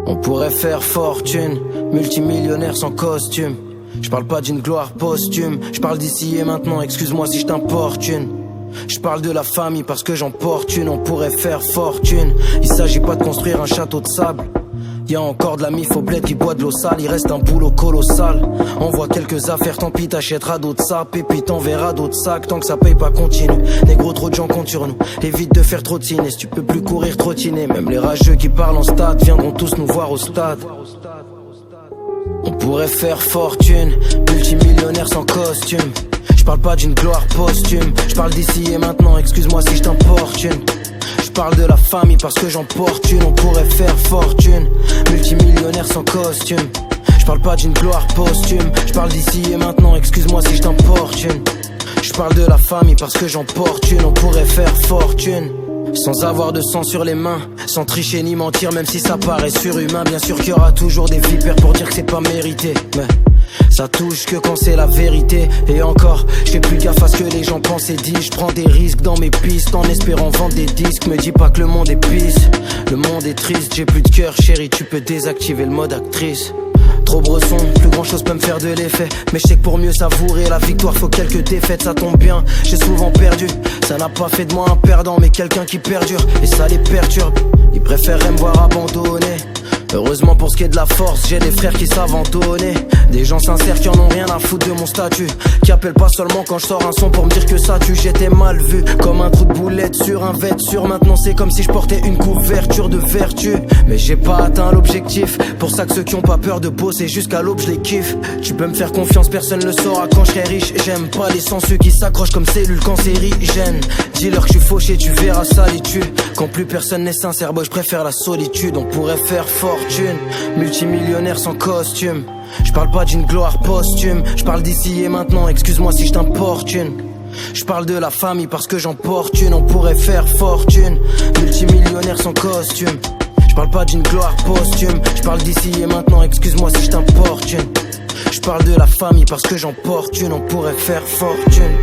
On pourrait faire fortune, multimillionnaire sans costume. Je parle pas d'une gloire posthume, je parle d'ici et maintenant, excuse-moi si je t'importune. Je parle de la famille parce que j'en porte une, on pourrait faire fortune. Il s'agit pas de construire un château de sable. Y'a encore de la mif au bled qui boit de l'eau sale, il reste un boulot colossal. On voit quelques affaires, tant pis t'achèteras d'autres sapes et puis t'enverras d'autres sacs. Tant que ça paye pas continue, négro trop de gens comptent sur nous. Évite de faire trop de ciné, si tu peux plus courir trottiner. Même les rageux qui parlent en stade viendront tous nous voir au stade. On pourrait faire fortune, multimillionnaire sans costume. Je parle pas d'une gloire posthume, je parle d'ici et maintenant, excuse-moi si je t'importune. Je parle de la famille parce que j'en porte une, on pourrait faire fortune, multimillionnaire sans costume. Je parle pas d'une gloire posthume, je parle d'ici et maintenant, excuse-moi si je t'importune. Je parle de la famille parce que j'en porte une, on pourrait faire fortune. Sans avoir de sang sur les mains, sans tricher ni mentir, même si ça paraît surhumain. Bien sûr qu'il y aura toujours des vipères pour dire que c'est pas mérité, mais ça touche que quand c'est la vérité. Et encore, je fais plus gaffe à ce que les gens pensent et disent. Je prends des risques dans mes pistes en espérant vendre des disques. Me dis pas que le monde est pisse, le monde est triste. J'ai plus de cœur chérie, tu peux désactiver le mode actrice. Trop bresson, plus grand chose peut me faire de l'effet. Mais je sais que pour mieux savourer la victoire faut quelques défaites. Ça tombe bien, j'ai souvent perdu. Ça n'a pas fait de moi un perdant mais quelqu'un qui perdure. Et ça les perturbe, ils préféreraient me voir abandonné. Heureusement pour ce qui est de la force, j'ai des frères qui savent entonner. Des gens sincères qui en ont rien à foutre de mon statut, qui appellent pas seulement quand je sors un son pour me dire que ça tue. J'étais mal vu, comme un trou de boulette sur un vêtement. Maintenant c'est comme si je portais une couverture de vertu. Mais j'ai pas atteint l'objectif, pour ça que ceux qui ont pas peur de bosser jusqu'à l'aube je les kiffe. Tu peux me faire confiance, personne le saura quand je serai riche. J'aime pas les sensueux qui s'accrochent comme cellules cancérigènes. Dis-leur que je suis fauché, tu verras ça les tue. Quand plus personne n'est sincère, boy je préfère la solitude. On pourrait faire fortune, multimillionnaire sans costume. Je parle pas d'une gloire posthume, je parle d'ici et maintenant, excuse-moi si je t'importune. Je parle de la famille parce que j'en porte une, on pourrait faire fortune, multimillionnaire sans costume. Je parle pas d'une gloire posthume, je parle d'ici et maintenant, excuse-moi si je t'importune. Je parle de la famille parce que j'en porte une, on pourrait faire fortune.